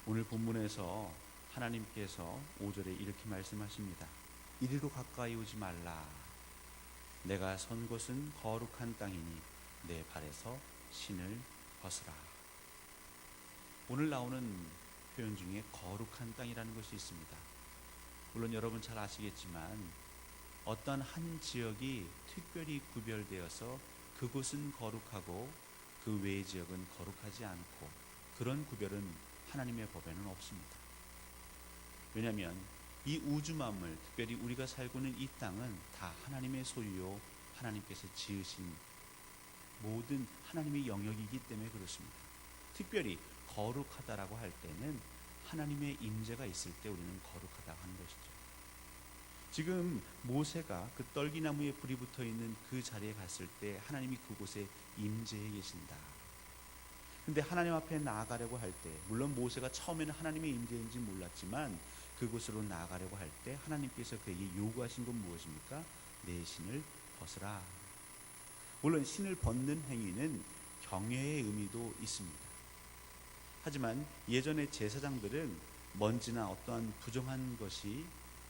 오늘 본문에서 하나님께서 5절에 이렇게 말씀하십니다. 이리로 가까이 오지 말라. 내가 선 곳은 거룩한 땅이니 내 발에서 신을 벗으라. 오늘 나오는 표현 중에 거룩한 땅이라는 것이 있습니다. 물론 여러분 잘 아시겠지만 어떤 한 지역이 특별히 구별되어서 그곳은 거룩하고 그 외의 지역은 거룩하지 않고 그런 구별은 하나님의 법에는 없습니다. 왜냐하면 이 우주 만물, 특별히 우리가 살고 있는 이 땅은 다 하나님의 소유요 하나님께서 지으신 모든 하나님의 영역이기 때문에 그렇습니다. 특별히 거룩하다라고 할 때는 하나님의 임재가 있을 때 우리는 거룩하다고 하는 것이죠. 지금 모세가 그 떨기나무에 불이 붙어 있는 그 자리에 갔을 때 하나님이 그곳에 임재해 계신다. 근데 하나님 앞에 나아가려고 할 때, 물론 모세가 처음에는 하나님의 임재인지 몰랐지만 그곳으로 나아가려고 할 때 하나님께서 그에게 요구하신 건 무엇입니까? 내 신을 벗으라. 물론 신을 벗는 행위는 경외의 의미도 있습니다. 하지만 예전의 제사장들은 먼지나 어떠한 부정한 것이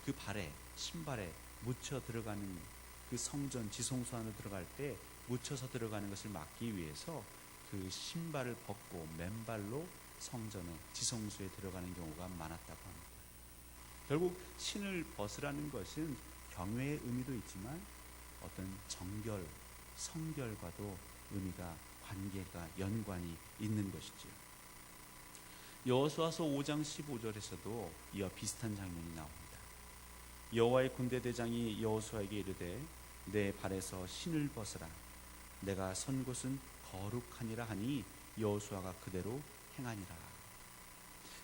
그 발에, 신발에 묻혀 들어가는 그 성전 지성소 안으로 들어갈 때 묻혀서 들어가는 것을 막기 위해서 그 신발을 벗고 맨발로 성전에 지성소에 들어가는 경우가 많았다고 합니다. 결국 신을 벗으라는 것은 경외의 의미도 있지만 어떤 정결, 성결과도 의미가 관계가 연관이 있는 것이지요. 여호수아서 5장 15절에서도 이와 비슷한 장면이 나옵니다. 여호와의 군대 대장이 여호수아에게 이르되 내 발에서 신을 벗으라. 내가 선 곳은 거룩하니라 하니 여호수아가 그대로 행하니라.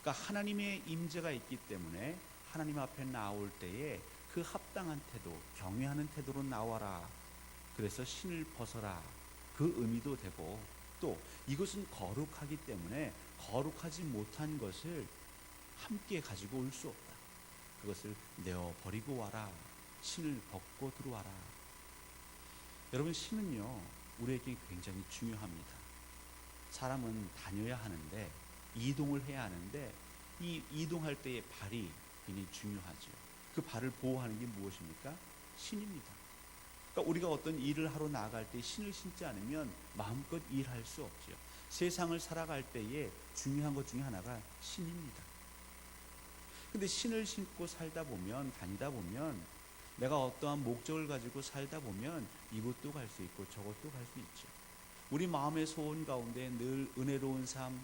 그러니까 하나님의 임재가 있기 때문에 하나님 앞에 나올 때에 그 합당한 태도, 경외하는 태도로 나와라. 그래서 신을 벗어라. 그 의미도 되고 또 이것은 거룩하기 때문에 거룩하지 못한 것을 함께 가지고 올 수 없다. 그것을 내어버리고 와라. 신을 벗고 들어와라. 여러분, 신은요 우리에게 굉장히 중요합니다. 사람은 다녀야 하는데 이동을 해야 하는데 이 이동할 때의 발이 굉장히 중요하죠. 그 발을 보호하는 게 무엇입니까? 신입니다. 그러니까 우리가 어떤 일을 하러 나아갈 때 신을 신지 않으면 마음껏 일할 수 없죠. 세상을 살아갈 때에 중요한 것 중에 하나가 신입니다. 근데 신을 신고 살다 보면, 다니다 보면 내가 어떠한 목적을 가지고 살다 보면 이곳도 갈 수 있고 저곳도 갈 수 있죠. 우리 마음의 소원 가운데 늘 은혜로운 삶,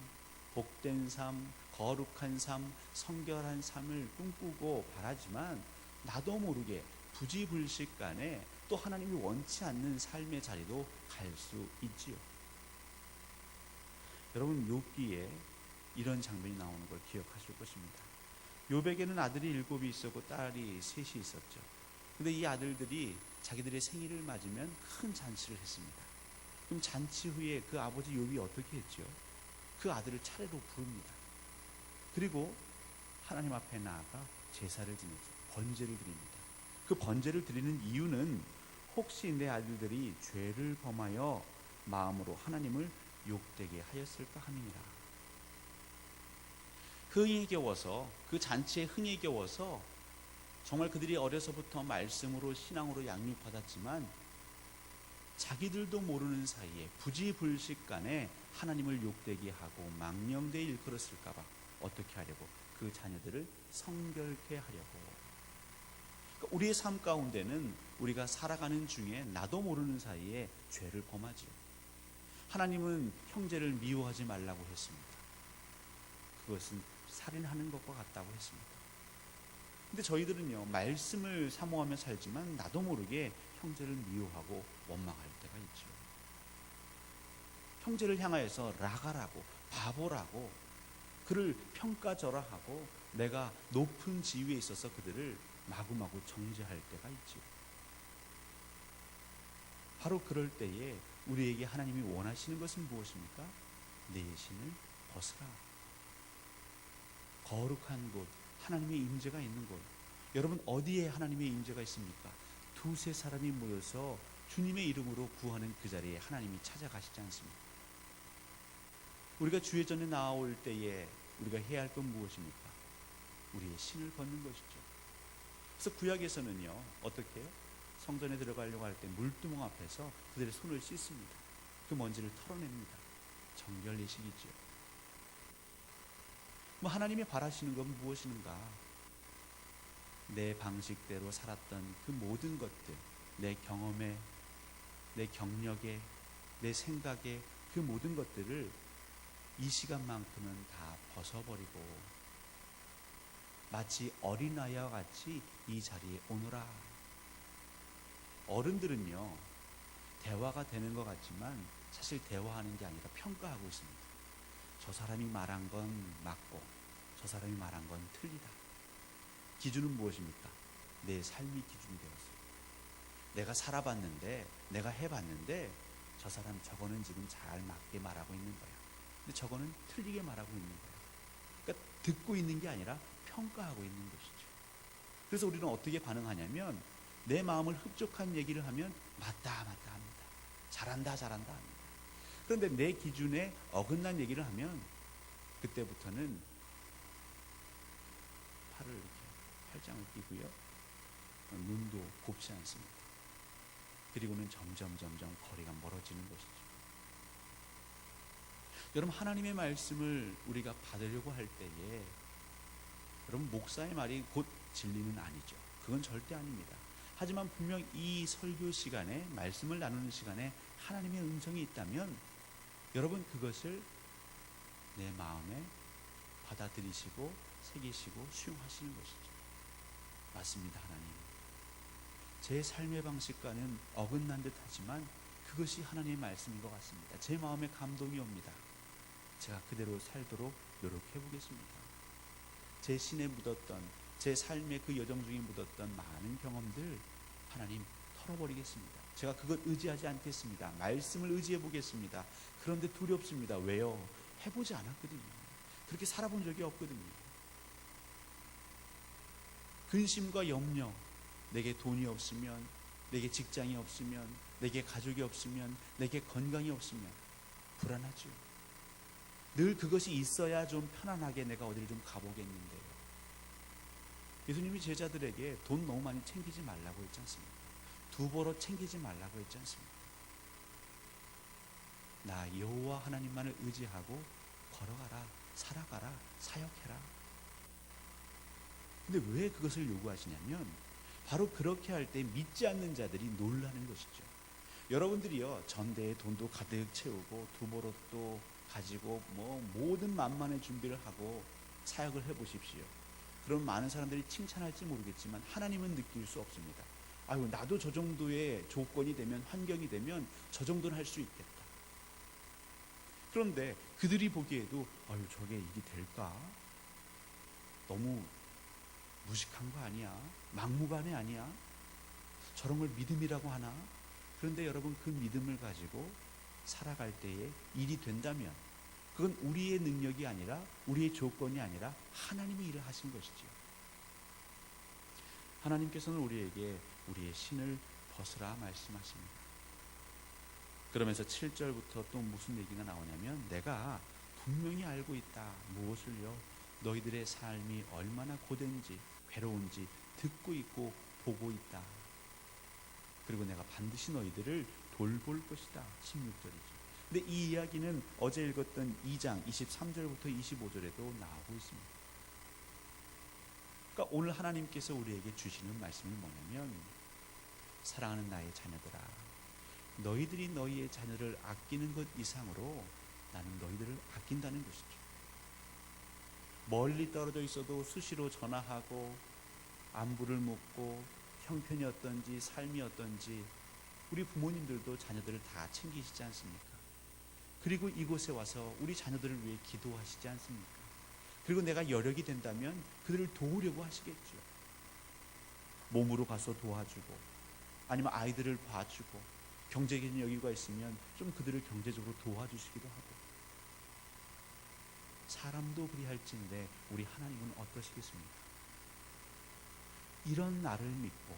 복된 삶, 거룩한 삶, 성결한 삶을 꿈꾸고 바라지만 나도 모르게 부지불식간에 또 하나님이 원치 않는 삶의 자리도 갈 수 있지요. 여러분, 욥기에 이런 장면이 나오는 걸 기억하실 것입니다. 욥에게는 아들이 7이 있었고 딸이 3이 있었죠. 근데 이 아들들이 자기들의 생일을 맞으면 큰 잔치를 했습니다. 그럼 잔치 후에 그 아버지 욥이 어떻게 했죠? 그 아들을 차례로 부릅니다. 그리고 하나님 앞에 나아가 제사를 지내죠. 번제를 드립니다. 그 번제를 드리는 이유는 혹시 내 아들들이 죄를 범하여 마음으로 하나님을 욕되게 하였을까 함이니라. 흥에 겨워서, 그 잔치에 흥에 겨워서 정말 그들이 어려서부터 말씀으로 신앙으로 양육받았지만 자기들도 모르는 사이에 부지불식간에 하나님을 욕되게 하고 망령되이 일컬었을까 봐 어떻게 하려고? 그 자녀들을 성결케 하려고. 그러니까 우리의 삶 가운데는 우리가 살아가는 중에 나도 모르는 사이에 죄를 범하지요. 하나님은 형제를 미워하지 말라고 했습니다. 그것은 살인하는 것과 같다고 했습니다. 근데 저희들은요, 말씀을 사모하며 살지만 나도 모르게 형제를 미워하고 원망할 때가 있죠. 형제를 향하여서 라가라고, 바보라고, 그를 평가절하하고 내가 높은 지위에 있어서 그들을 마구마구 정죄할 때가 있죠. 바로 그럴 때에 우리에게 하나님이 원하시는 것은 무엇입니까? 내 신을 벗으라. 거룩한 곳, 하나님의 임재가 있는 곳. 여러분, 어디에 하나님의 임재가 있습니까? 두세 사람이 모여서 주님의 이름으로 구하는 그 자리에 하나님이 찾아가시지 않습니까? 우리가 주의 전에 나올 때에 우리가 해야 할 건 무엇입니까? 우리의 신을 벗는 것이죠. 그래서 구약에서는요, 어떻게 해요? 성전에 들어가려고 할 때 물두멍 앞에서 그들의 손을 씻습니다. 그 먼지를 털어냅니다. 정결 예식이죠. 하나님이 바라시는 건 무엇인가? 내 방식대로 살았던 그 모든 것들, 내 경험에, 내 경력에, 내 생각에, 그 모든 것들을 이 시간만큼은 다 벗어버리고 마치 어린아이와 같이 이 자리에 오너라. 어른들은요, 대화가 되는 것 같지만 사실 대화하는 게 아니라 평가하고 있습니다. 저 사람이 말한 건 맞고 저 사람이 말한 건 틀리다. 기준은 무엇입니까? 내 삶이 기준이 되었어요. 내가 살아봤는데, 내가 해봤는데 저 사람 저거는 지금 잘 맞게 말하고 있는 거야. 근데 저거는 틀리게 말하고 있는 거야. 그러니까 듣고 있는 게 아니라 평가하고 있는 것이죠. 그래서 우리는 어떻게 반응하냐면 내 마음을 흡족한 얘기를 하면 맞다 합니다. 잘한다 합니다. 그런데 내 기준에 어긋난 얘기를 하면 그때부터는 팔을 이렇게 팔짱을 끼고요, 눈도 곱지 않습니다. 그리고는 점점 거리가 멀어지는 것이죠. 여러분, 하나님의 말씀을 우리가 받으려고 할 때에 여러분, 목사의 말이 곧 진리는 아니죠. 그건 절대 아닙니다. 하지만 분명 이 설교 시간에, 말씀을 나누는 시간에 하나님의 음성이 있다면 여러분, 그것을 내 마음에 받아들이시고 새기시고 수용하시는 것이죠. 맞습니다. 하나님, 제 삶의 방식과는 어긋난 듯 하지만 그것이 하나님의 말씀인 것 같습니다. 제 마음에 감동이 옵니다. 제가 그대로 살도록 노력해 보겠습니다. 제 신에 묻었던, 제 삶의 그 여정 중에 묻었던 많은 경험들 하나님 털어버리겠습니다. 제가 그것 의지하지 않겠습니다. 말씀을 의지해 보겠습니다. 그런데 두렵습니다. 왜요? 해보지 않았거든요. 그렇게 살아본 적이 없거든요. 근심과 염려, 내게 돈이 없으면, 내게 직장이 없으면, 내게 가족이 없으면, 내게 건강이 없으면 불안하죠. 늘 그것이 있어야 좀 편안하게 내가 어디를 좀 가보겠는데요. 예수님이 제자들에게 돈 너무 많이 챙기지 말라고 했지 않습니까? 두 버릇 챙기지 말라고 했지 않습니까? 나 여호와 하나님만을 의지하고 걸어가라, 살아가라, 사역해라. 근데 왜 그것을 요구하시냐면 바로 그렇게 할 때 믿지 않는 자들이 놀라는 것이죠. 여러분들이요, 전대에 돈도 가득 채우고 두 버릇도 가지고 모든 만만의 준비를 하고 사역을 해보십시오. 그럼 많은 사람들이 칭찬할지 모르겠지만 하나님은 느낄 수 없습니다. 아유, 나도 저 정도의 조건이 되면, 환경이 되면 저 정도는 할 수 있겠다. 그런데 그들이 보기에도 아유, 저게 일이 될까? 너무 무식한 거 아니야? 막무가내 아니야? 저런 걸 믿음이라고 하나? 그런데 여러분, 그 믿음을 가지고 살아갈 때에 일이 된다면 그건 우리의 능력이 아니라, 우리의 조건이 아니라 하나님이 일을 하신 것이죠. 하나님께서는 우리에게 우리의 신을 벗으라 말씀하십니다. 그러면서 7절부터 또 무슨 얘기가 나오냐면, 내가 분명히 알고 있다. 무엇을요? 너희들의 삶이 얼마나 고된지, 괴로운지 듣고 있고 보고 있다. 그리고 내가 반드시 너희들을 돌볼 것이다. 16절이죠. 근데 이 이야기는 어제 읽었던 2장 23절부터 25절에도 나오고 있습니다. 그러니까 오늘 하나님께서 우리에게 주시는 말씀이 뭐냐면, 사랑하는 나의 자녀들아, 너희들이 너희의 자녀를 아끼는 것 이상으로 나는 너희들을 아낀다는 것이죠. 멀리 떨어져 있어도 수시로 전화하고 안부를 묻고 형편이 어떤지, 삶이 어떤지 우리 부모님들도 자녀들을 다 챙기시지 않습니까? 그리고 이곳에 와서 우리 자녀들을 위해 기도하시지 않습니까? 그리고 내가 여력이 된다면 그들을 도우려고 하시겠죠. 몸으로 가서 도와주고, 아니면 아이들을 봐주고, 경제적인 여유가 있으면 좀 그들을 경제적으로 도와주시기도 하고. 사람도 그리할진데 우리 하나님은 어떠시겠습니까? 이런 나를 믿고,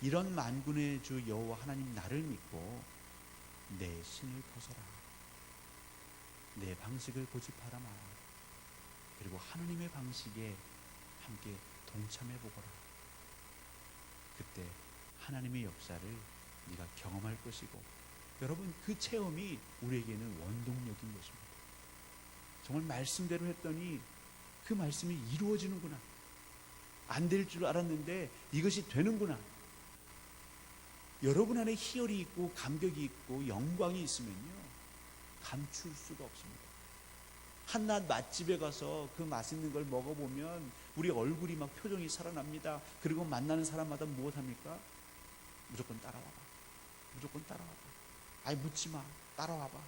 이런 만군의 주 여호와 하나님 나를 믿고 내 신을 벗어라, 내 방식을 고집하라 마. 그리고 하나님의 방식에 함께 동참해 보거라. 그때 하나님의 역사를 네가 경험할 것이고, 여러분, 그 체험이 우리에게는 원동력인 것입니다. 정말 말씀대로 했더니 그 말씀이 이루어지는구나. 안 될 줄 알았는데 이것이 되는구나. 여러분 안에 희열이 있고 감격이 있고 영광이 있으면요, 감출 수가 없습니다. 한낱 맛집에 가서 그 맛있는 걸 먹어보면 우리 얼굴이 막 표정이 살아납니다. 그리고 만나는 사람마다 무엇합니까? 무조건 따라와봐. 무조건 따라와봐. 아니 묻지 마. 따라와봐.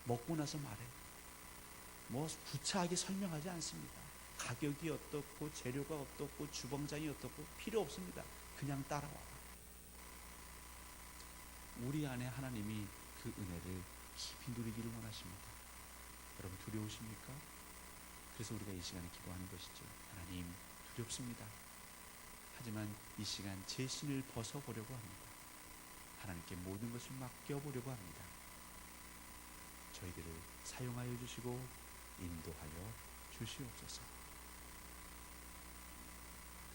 먹고 나서 말해. 뭐 구차하게 설명하지 않습니다. 가격이 어떻고 재료가 어떻고 주방장이 어떻고 필요 없습니다. 그냥 따라와봐. 우리 안에 하나님이 그 은혜를 깊이 누리기를 원하십니다. 여러분, 두려우십니까? 그래서 우리가 이 시간에 기도하는 것이죠. 하나님, 두렵습니다. 하지만 이 시간 제 신을 벗어보려고 합니다. 하나님께 모든 것을 맡겨보려고 합니다. 저희들을 사용하여 주시고 인도하여 주시옵소서.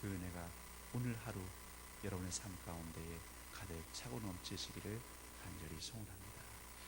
그 은혜가 오늘 하루 여러분의 삶 가운데에 가득 차고 넘치시기를 간절히 소원합니다.